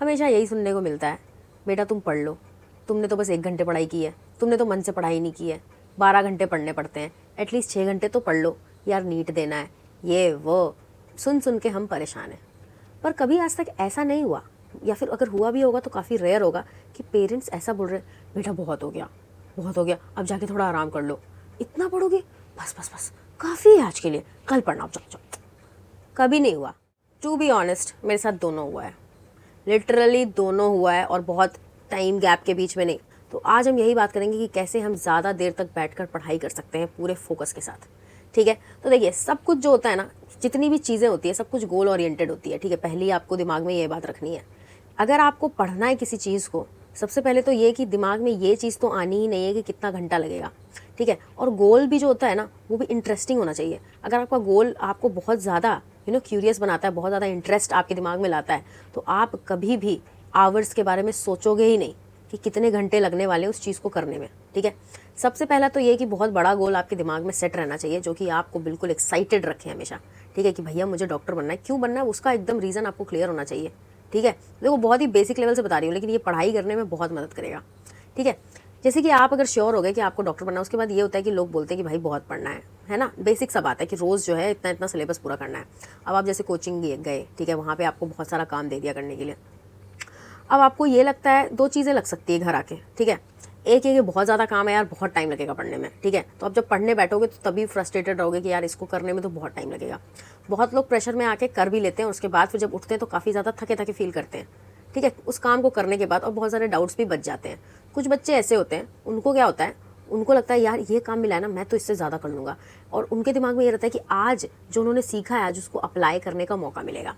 हमेशा यही सुनने को मिलता है, बेटा तुम पढ़ लो, तुमने तो बस 1 घंटे पढ़ाई की है, तुमने तो मन से पढ़ाई नहीं की है, 12 घंटे पढ़ने पड़ते हैं, एटलीस्ट 6 घंटे तो पढ़ लो यार, नीट देना है, ये वो सुन सुन के हम परेशान हैं। पर कभी आज तक ऐसा नहीं हुआ, या फिर अगर हुआ भी होगा तो काफ़ी रेयर होगा कि पेरेंट्स ऐसा बोल रहे बेटा बहुत हो गया, बहुत हो गया, अब जाके थोड़ा आराम कर लो, इतना पढ़ोगे, बस बस बस काफ़ी है आज के लिए, कल पढ़ना, अब जाओ जाओ। कभी नहीं हुआ। टू बी ऑनेस्ट मेरे साथ दोनों हुआ है, लिटरली दोनों हुआ है, और बहुत टाइम गैप के बीच में नहीं। तो आज हम यही बात करेंगे कि कैसे हम ज़्यादा देर तक बैठकर पढ़ाई कर सकते हैं पूरे फोकस के साथ। ठीक है, तो देखिए सब कुछ जो होता है ना, जितनी भी चीज़ें होती है सब कुछ गोल ओरिएंटेड होती है। ठीक है, पहली आपको दिमाग में ये बात रखनी है, अगर आपको पढ़ना है किसी चीज़ को, सबसे पहले तो ये कि दिमाग में ये चीज़ तो आनी ही नहीं है कि कितना घंटा लगेगा। ठीक है, और गोल भी जो होता है ना वो भी इंटरेस्टिंग होना चाहिए। अगर आपका गोल आपको बहुत ज़्यादा क्यूरियस बनाता है, बहुत ज़्यादा इंटरेस्ट आपके दिमाग में लाता है, तो आप कभी भी आवर्स के बारे में सोचोगे ही नहीं कि कितने घंटे लगने वाले हैं उस चीज़ को करने में। ठीक है, सबसे पहला तो ये कि बहुत बड़ा गोल आपके दिमाग में सेट रहना चाहिए जो कि आपको बिल्कुल एक्साइटेड रखे हमेशा। ठीक है, कि भैया मुझे डॉक्टर बनना है, क्यों बनना है उसका एकदम रीज़न आपको क्लियर होना चाहिए। ठीक है, देखो बहुत ही बेसिक लेवल से बता रही हूँ, लेकिन ये पढ़ाई करने में बहुत मदद करेगा। ठीक है, जैसे कि आप अगर श्योर हो गए कि आपको डॉक्टर बनना है, उसके बाद ये होता है कि लोग बोलते हैं कि भाई बहुत पढ़ना है ना, बेसिक सा बात है कि रोज़ जो है इतना इतना सिलेबस पूरा करना है। अब आप जैसे कोचिंग गए, ठीक है, वहाँ पे आपको बहुत सारा काम दे दिया करने के लिए। अब आपको ये लगता है, दो चीज़ें लग सकती है घर आके। ठीक है, एक है कि बहुत ज़्यादा काम है यार, बहुत टाइम लगेगा पढ़ने में। ठीक है, तो अब जब पढ़ने बैठोगे तो तभी फ्रस्ट्रेटेड रहोगे कि यार इसको करने में तो बहुत टाइम लगेगा। बहुत लोग प्रेशर में आके कर भी लेते हैं, उसके बाद फिर जब उठते हैं तो काफ़ी ज़्यादा थके थके फील करते हैं। ठीक है, उस काम को करने के बाद, और बहुत सारे डाउट्स भी बच जाते हैं। कुछ बच्चे ऐसे होते हैं, उनको क्या होता है, उनको लगता है यार ये काम मिला है ना, मैं तो इससे ज़्यादा कर लूँगा, और उनके दिमाग में ये रहता है कि आज जो उन्होंने सीखा है आज उसको अप्लाई करने का मौका मिलेगा।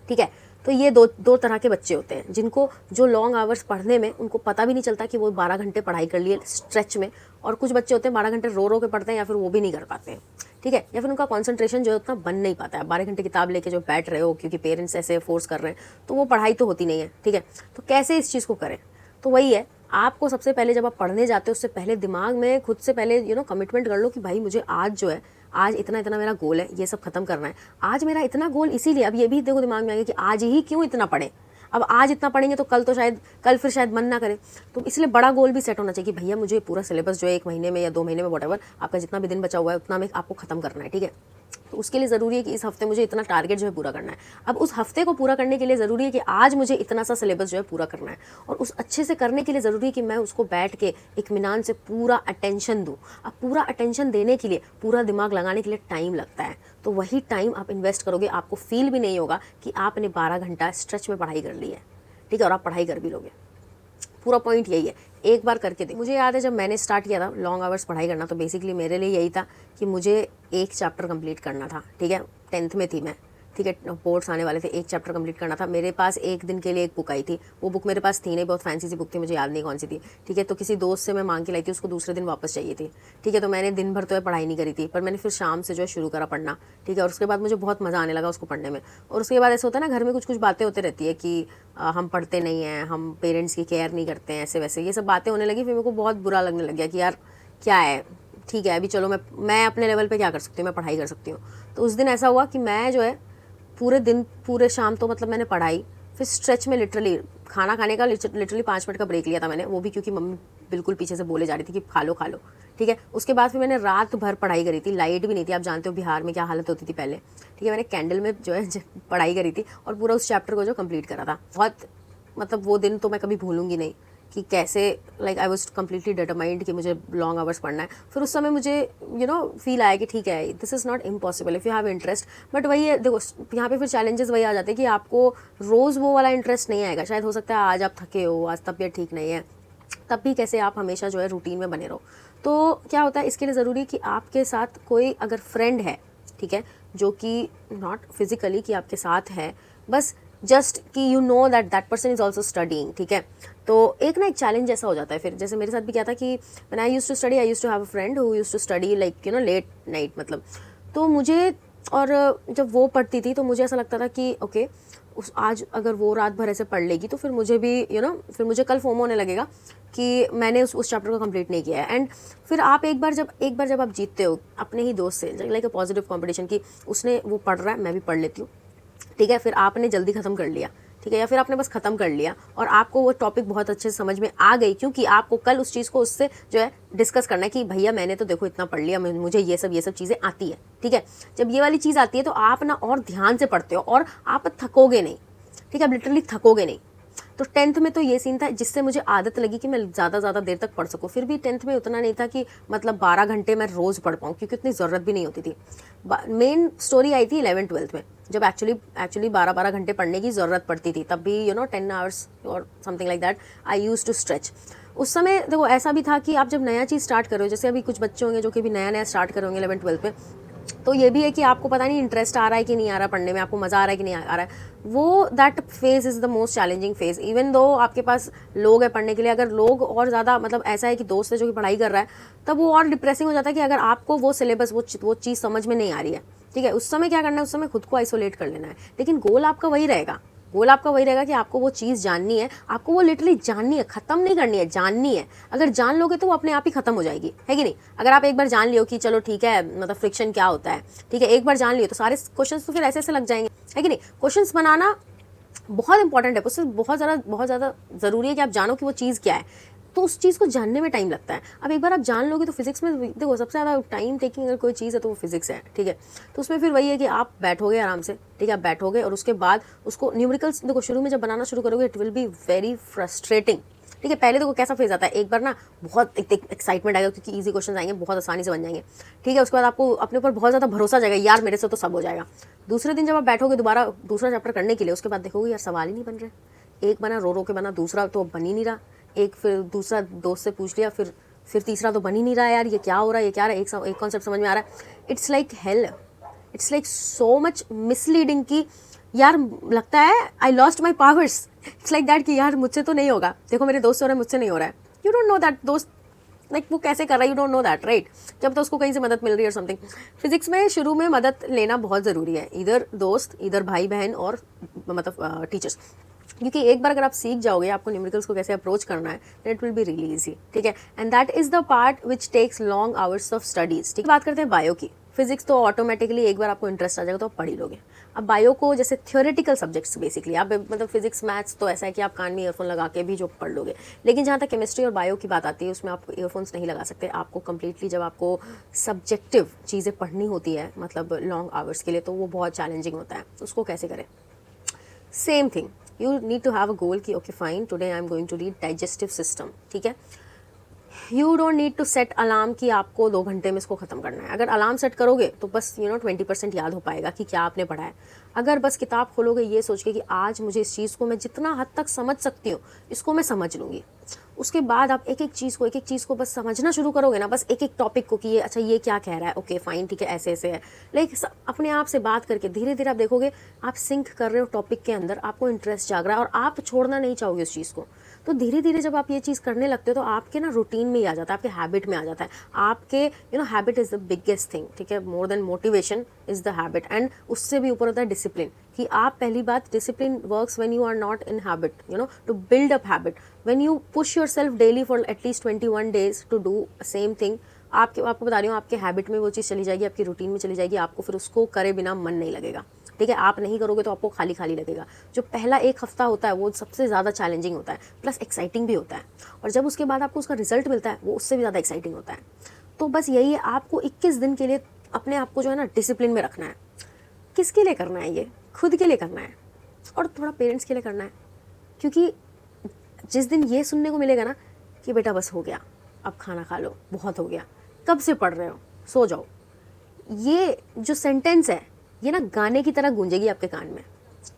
ठीक है, तो ये दो तरह के बच्चे होते हैं, जिनको जो लॉन्ग आवर्स पढ़ने में उनको पता भी नहीं चलता कि वो 12 घंटे पढ़ाई कर लिए स्ट्रेच में, और कुछ बच्चे होते हैं 12 घंटे रो रो के पढ़ते हैं या फिर वो भी नहीं कर पाते हैं। ठीक है, या फिर उनका कंसंट्रेशन जो है उतना बन नहीं पाता है। 12 घंटे किताब लेके जो बैठ रहे हो क्योंकि पेरेंट्स ऐसे फोर्स कर रहे हैं, तो वो पढ़ाई तो होती नहीं है। ठीक है, तो कैसे इस चीज़ को करें, तो वही है, आपको सबसे पहले जब आप पढ़ने जाते हो उससे पहले दिमाग में खुद से पहले कमिटमेंट कर लो कि भाई मुझे आज जो है, आज इतना इतना मेरा गोल है, ये सब खत्म करना है। आज मेरा इतना गोल इसीलिए, अब ये भी देखो दिमाग में आएगा कि आज ही क्यों इतना पढ़े, अब आज इतना पढ़ेंगे तो कल फिर शायद मन ना करे। तो इसलिए बड़ा गोल भी सेट होना चाहिए कि भैया मुझे पूरा सिलेबस जो है 1 महीने में या 2 महीने में व्हाटएवर आपका जितना भी दिन बचा हुआ है उतना में आपको खत्म करना है। ठीक है, तो उसके लिए ज़रूरी है कि इस हफ्ते मुझे इतना टारगेट जो है पूरा करना है। अब उस हफ्ते को पूरा करने के लिए ज़रूरी है कि आज मुझे इतना सा सिलेबस जो है पूरा करना है, और उस अच्छे से करने के लिए ज़रूरी है कि मैं उसको बैठ के इत्मीनान से पूरा अटेंशन दूँ। अब पूरा अटेंशन देने के लिए, पूरा दिमाग लगाने के लिए टाइम लगता है, तो वही टाइम आप इन्वेस्ट करोगे, आपको फील भी नहीं होगा कि आपने 12 घंटा स्ट्रेच में पढ़ाई कर ली है। ठीक है, और आप पढ़ाई कर भी लोगे। पूरा पॉइंट यही है, एक बार करके देख। मुझे याद है जब मैंने स्टार्ट किया था लॉन्ग आवर्स पढ़ाई करना, तो बेसिकली मेरे लिए यही था कि मुझे एक चैप्टर कंप्लीट करना था। ठीक है, 10th में थी मैं। ठीक है, बोर्ड्स आने वाले थे, एक चैप्टर कंप्लीट करना था। मेरे पास एक दिन के लिए एक बुक आई थी, वो बुक मेरे पास थी नहीं, बहुत फैंसी सी बुक थी, मुझे याद नहीं कौन सी थी। ठीक है, तो किसी दोस्त से मैं मांग के लाई थी, उसको दूसरे दिन वापस चाहिए थी। ठीक है, तो मैंने दिन भर तो है पढ़ाई नहीं करी थी, पर मैंने फिर शाम से जो है शुरू करा पढ़ना। ठीक है, और उसके बाद मुझे बहुत मज़ा आने लगा उसको पढ़ने में। और उसके बाद ऐसा होता है ना, घर में कुछ कुछ बातें होती रहती है कि हम पढ़ते नहीं हैं, हम पेरेंट्स की केयर नहीं करते हैं, ऐसे वैसे ये सब बातें होने लगी। फिर मेरे को बहुत बुरा लगने लग गया कि यार क्या है, ठीक है अभी चलो मैं अपने लेवल पे क्या कर सकती हूँ, मैं पढ़ाई कर सकती हूँ। तो उस दिन ऐसा हुआ कि मैं जो है पूरे दिन पूरे शाम तो मतलब मैंने पढ़ाई, फिर स्ट्रेच में लिटरली खाना खाने का लिटरली 5 मिनट का ब्रेक लिया था मैंने, वो भी क्योंकि मम्मी बिल्कुल पीछे से बोले जा रही थी कि खा लो खा लो। ठीक है, उसके बाद फिर मैंने रात भर पढ़ाई करी थी, लाइट भी नहीं थी, आप जानते हो बिहार में क्या हालत होती थी पहले। ठीक है, मैंने कैंडल में जो है पढ़ाई करी थी और पूरा उस चैप्टर को जो कंप्लीट करा था। बहुत मतलब वो दिन तो मैं कभी भूलूंगी नहीं कि कैसे आई वॉज कम्प्लीटली डिटरमाइंड कि मुझे लॉन्ग आवर्स पढ़ना है। फिर उस समय मुझे फील आया कि ठीक है this is not impossible if you have interest. But वही है, देखो यहाँ पे फिर चैलेंजेस वही आ जाते हैं कि आपको रोज़ वो वाला इंटरेस्ट नहीं आएगा। शायद हो सकता है आज आप थके हो, आज तबीयत ठीक नहीं है, तब भी कैसे आप हमेशा जो है रूटीन में बने रहो। तो क्या होता है, इसके लिए ज़रूरी है कि आपके साथ कोई अगर फ्रेंड है, ठीक है, जो कि नॉट फिजिकली कि आपके साथ है, बस जस्ट कि you know that person is also studying. ठीक है, तो एक चैलेंज ऐसा हो जाता है फिर, जैसे मेरे साथ भी क्या था कि when I used to study, I used to have a friend who used to study late night मतलब। तो मुझे, और जब वो पढ़ती थी तो मुझे ऐसा लगता था कि ओके आज अगर वो रात भर ऐसे पढ़ लेगी तो फिर मुझे भी फिर मुझे कल फोमो होने लगेगा कि मैंने उस चैप्टर को कंप्लीट नहीं किया है। एंड फिर आप एक बार जब आप जीतते हो अपने ही दोस्त से, लाइक अ पॉजिटिव कंपटीशन, कि उसने वो पढ़ रहा है मैं भी पढ़ लेती हूँ, ठीक है, फिर आपने जल्दी ख़त्म कर लिया, ठीक है, या फिर आपने बस ख़त्म कर लिया और आपको वो टॉपिक बहुत अच्छे से समझ में आ गई, क्योंकि आपको कल उस चीज़ को उससे जो है डिस्कस करना है कि भैया मैंने तो देखो इतना पढ़ लिया, मुझे ये सब चीज़ें आती है। ठीक है, जब ये वाली चीज़ आती है तो आप ना और ध्यान से पढ़ते हो और आप थकोगे नहीं। ठीक है, आप लिटरली थकोगे नहीं। तो 10th में तो ये सीन था, जिससे मुझे आदत लगी कि मैं ज़्यादा देर तक पढ़ सकूँ। फिर भी 10th में उतना नहीं था कि मतलब 12 घंटे मैं रोज़ पढ़ पाऊँ, क्योंकि उतनी ज़रूरत भी नहीं होती थी। मेन स्टोरी आई थी 11th-12th में, जब एक्चुअली 12 घंटे पढ़ने की ज़रूरत पड़ती थी। तब भी 10 आवर्स और something like that I use to stretch. उस समय देखो ऐसा भी था कि आप जब नया चीज़ स्टार्ट करो, जैसे अभी कुछ बच्चे होंगे जो कि भी नया स्टार्ट करेंगे 11th-12th में, तो ये भी है कि आपको पता नहीं इंटरेस्ट आ रहा है कि नहीं आ रहा पढ़ने में, आपको मज़ा आ रहा है कि नहीं आ रहा है। वो that phase is the most challenging phase. Even though आपके पास लोग हैं पढ़ने के लिए, अगर लोग और ज़्यादा मतलब ऐसा है कि दोस्त है जो कि पढ़ाई कर रहा है, तब वो और डिप्रेसिंग हो जाता है कि अगर आपको वो सिलेबस वो चीज़ समझ में नहीं आ रही है। ठीक है, उस समय क्या करना है, उस समय खुद को आइसोलेट कर लेना है। लेकिन गोल आपका वही रहेगा कि आपको वो चीज़ जाननी है, आपको वो लिटरली जाननी है, ख़त्म नहीं करनी है, जाननी है। अगर जान लोगे तो वो अपने आप ही ख़त्म हो जाएगी, है कि नहीं। अगर आप एक बार जान लियो कि चलो ठीक है, मतलब फ्रिक्शन क्या होता है, ठीक है, एक बार जान लियो तो सारे क्वेश्चंस तो फिर ऐसे लग जाएंगे, है कि नहीं। क्वेश्चंस बनाना बहुत इंपॉर्टेंट है, उससे बहुत ज़्यादा ज़रूरी है कि आप जानो कि वो चीज़ क्या है। तो उस चीज़ को जानने में टाइम लगता है। अब एक बार आप जान लोगे तो फिजिक्स में देखो सबसे ज़्यादा टाइम टेकिंग अगर कोई चीज़ है तो वो फिजिक्स है। ठीक है, तो उसमें फिर वही है कि आप बैठोगे आराम से, ठीक है, आप बैठोगे और उसके बाद उसको न्यूमेरिकल्स देखो शुरू में जब बनाना शुरू करोगे it will be very frustrating. ठीक है, पहले देखो कैसा फेज आता है, एक बार ना बहुत एक्साइटमेंट आएगा क्योंकि इजी क्वेश्चन आएंगे, बहुत आसानी से बन जाएंगे। ठीक है, उसके बाद आपको अपने ऊपर बहुत ज़्यादा भरोसा जाएगा, यार मेरे से तो सब हो जाएगा। दूसरे दिन जब आप बैठोगे दोबारा दूसरा चैप्टर करने के लिए, उसके बाद देखोगे यार सवाल ही नहीं बन रहे, एक बना रो के बना, दूसरा तो बन ही नहीं रहा, एक फिर दूसरा दोस्त से पूछ लिया, फिर तीसरा तो बन ही नहीं रहा, यार ये क्या हो रहा है, ये क्या है, एक कॉन्सेप्ट समझ में आ रहा है। It's like hell, it's like so much misleading कि यार लगता है I lost my powers. It's like that कि यार मुझसे तो नहीं होगा, देखो मेरे दोस्त हो रहे हैं, मुझसे नहीं हो रहा है। यू डोंट नो दैट दोस्त लाइक वो कैसे कर रहा है, you don't know that right. जब तो उसको कहीं से मदद मिल रही है और समथिंग। फिजिक्स में शुरू में मदद लेना बहुत ज़रूरी है, इधर दोस्त, इधर भाई बहन और मतलब टीचर्स, क्योंकि एक बार अगर आप सीख जाओगे आपको न्यूमेरिकल्स को कैसे अप्रोच करना है, then it will be really easy. ठीक है, and that is the part which takes long hours of studies. ठीक है, बात करते हैं बायो की। फिजिक्स तो ऑटोमेटिकली एक बार आपको इंटरेस्ट आ जाएगा तो आप पढ़ ही लोगे। अब बायो को जैसे थ्योरेटिकल सब्जेक्ट्स बेसिकली आप मतलब फिजिक्स मैथ्स तो ऐसा है कि आप कान में ईयरफोन लगा के भी जो पढ़ लोगे, लेकिन जहाँ तक केमिस्ट्री और बायो की बात आती है उसमें आप ईयरफोन्स नहीं लगा सकते। आपको कंप्लीटली जब आपको सब्जेक्टिव चीज़ें पढ़नी होती है मतलब लॉन्ग आवर्स के लिए, तो वो बहुत चैलेंजिंग होता है। उसको कैसे करें, same thing, you need to have a goal कि okay fine today I am going to read digestive system. ठीक है, you don't need to set alarm कि आपको 2 घंटे में इसको ख़त्म करना है। अगर अलार्म सेट करोगे तो बस 20% याद हो पाएगा कि क्या आपने पढ़ा है। अगर बस किताब खोलोगे ये सोच के कि आज मुझे इस चीज़ को मैं जितना हद तक समझ सकती हूँ इसको मैं समझ लूँगी, उसके बाद आप एक एक चीज़ को बस समझना शुरू करोगे ना, बस एक एक टॉपिक को कि ये अच्छा ये क्या कह रहा है, ओके फाइन ठीक है ऐसे ऐसे है, लाइक अपने आप से बात करके धीरे धीरे आप देखोगे आप सिंक कर रहे हो टॉपिक के अंदर, आपको इंटरेस्ट जाग रहा है और आप छोड़ना नहीं चाहोगे उस चीज़ को। तो धीरे धीरे जब आप ये चीज़ करने लगते हो तो आपके ना रूटीन में ही आ जाता है, आपके हैबिट में आ जाता है। आपके habit is the biggest thing. ठीक है, more than motivation is the habit, and उससे भी ऊपर होता है डिसिप्लिन, कि आप पहली बात discipline works when you are not in habit, to build up habit, when you push yourself daily for at least 21 days to do same thing. आपको बता रही हूँ आपके हैबिट में वो चीज़ चली जाएगी, आपकी रूटीन में चली जाएगी, आपको फिर उसको करे बिना मन नहीं लगेगा। ठीक है, आप नहीं करोगे तो आपको खाली खाली लगेगा। जो पहला एक हफ्ता होता है वो सबसे ज़्यादा चैलेंजिंग होता है, प्लस एक्साइटिंग भी होता है, और जब उसके बाद आपको उसका रिजल्ट मिलता है वो उससे भी ज़्यादा एक्साइटिंग होता है। तो बस यही है, आपको 21 दिन के लिए अपने आप को जो है ना डिसिप्लिन में रखना है। किसके लिए करना है ये, खुद के लिए करना है और थोड़ा पेरेंट्स के लिए करना है, क्योंकि जिस दिन ये सुनने को मिलेगा ना कि बेटा बस हो गया, अब खाना खा लो, बहुत हो गया, कब से पढ़ रहे हो, सो जाओ, ये जो सेंटेंस है ये ना गाने की तरह गूंजेगी आपके कान में।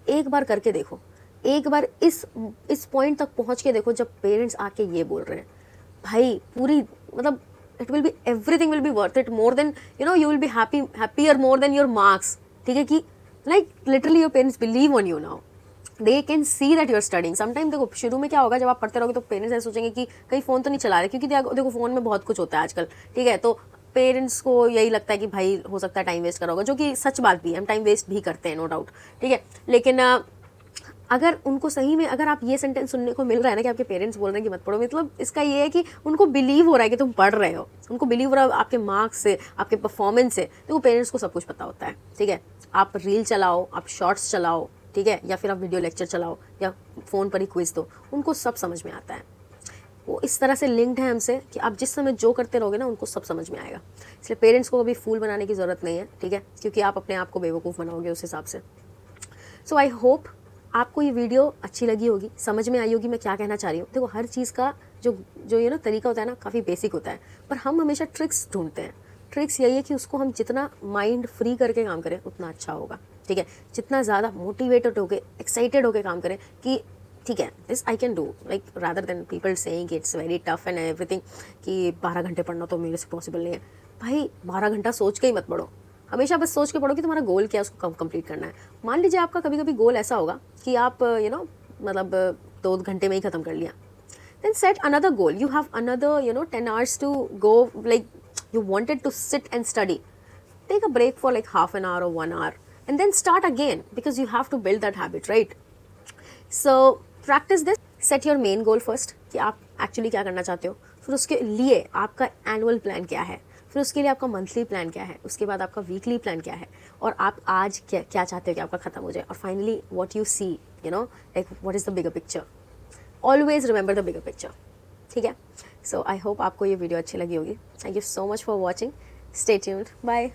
एक बार करके देखो, एक बार इस पॉइंट तक पहुंच के देखो जब पेरेंट्स आके ये बोल रहे हैं, भाई पूरी मतलब it will be everything will be worth it, more than you will be happier more than your marks. ठीक है, कि like literally your parents believe on you now, they can see that you are studying. Sometime देखो शुरू में क्या होगा, जब आप पढ़ते रहोगे तो पेरेंट्स ऐसे सोचेंगे कि कहीं फ़ोन तो नहीं चला रहे, क्योंकि देखो फ़ोन में बहुत कुछ होता है आजकल। ठीक है, तो पेरेंट्स को यही लगता है कि भाई हो सकता है टाइम वेस्ट करा होगा, जो कि सच बात भी है, हम टाइम वेस्ट भी करते हैं नो डाउट। ठीक है, लेकिन अगर उनको सही में अगर आप ये सेंटेंस सुनने को मिल रहा है ना कि आपके पेरेंट्स बोल रहे हैं कि मत पढ़ो, मतलब इसका ये है कि उनको बिलीव हो रहा है कि तुम पढ़ रहे हो, उनको बिलीव हो रहा है आपके मार्क्स से, आपके परफॉर्मेंस से। देखो पेरेंट्स को सब कुछ पता होता है। ठीक है, आप रील चलाओ, आप शॉर्ट्स चलाओ, ठीक है, या फिर आप वीडियो लेक्चर चलाओ या फ़ोन पर ही क्विज दो, उनको सब समझ में आता है। वो इस तरह से लिंक्ड है हमसे कि आप जिस समय जो करते रहोगे ना उनको सब समझ में आएगा। इसलिए पेरेंट्स को कभी फूल बनाने की ज़रूरत नहीं है, ठीक है, क्योंकि आप अपने आप को बेवकूफ़ बनाओगे उस हिसाब से। सो आई होप आपको ये वीडियो अच्छी लगी होगी, समझ में आई होगी मैं क्या कहना चाह रही हूँ। देखो, हर चीज़ का जो ये ना तरीका होता है ना, काफ़ी बेसिक होता है, पर हम हमेशा ट्रिक्स ढूंढते हैं। ट्रिक्स यही है कि उसको हम जितना माइंड फ्री करके काम करें उतना अच्छा होगा, ठीक है। जितना ज़्यादा मोटिवेटेड होके, एक्साइटेड होके काम करें कि ठीक है, this I can do, like rather than people saying it's very tough and everything, कि 12 घंटे पढ़ना तो मेरे से पॉसिबल नहीं है। भाई 12 घंटा सोच के ही मत पढ़ो, हमेशा बस सोच के पढ़ो कि तुम्हारा गोल क्या है, उसको कम कंप्लीट करना है। मान लीजिए आपका कभी कभी गोल ऐसा होगा कि आप मतलब 2 घंटे में ही ख़त्म कर लिया, then set another goal. You have another 10 hours to go, like you wanted to sit and study, take a break for like half an hour or 1 hour and then start again, because you have to build that habit, right? So practice this. Set your main goal first कि आप actually क्या करना चाहते हो, फिर उसके लिए आपका एनुअल प्लान क्या है, फिर उसके लिए आपका मंथली प्लान क्या है, उसके बाद आपका वीकली प्लान क्या है, और आप आज क्या चाहते हो कि आपका खत्म हो जाए, और finally what you see, like what is the bigger picture. Always remember the bigger picture, ठीक है। सो आई होप आपको ये वीडियो अच्छी लगी होगी। Thank you so much for watching, stay tuned, bye.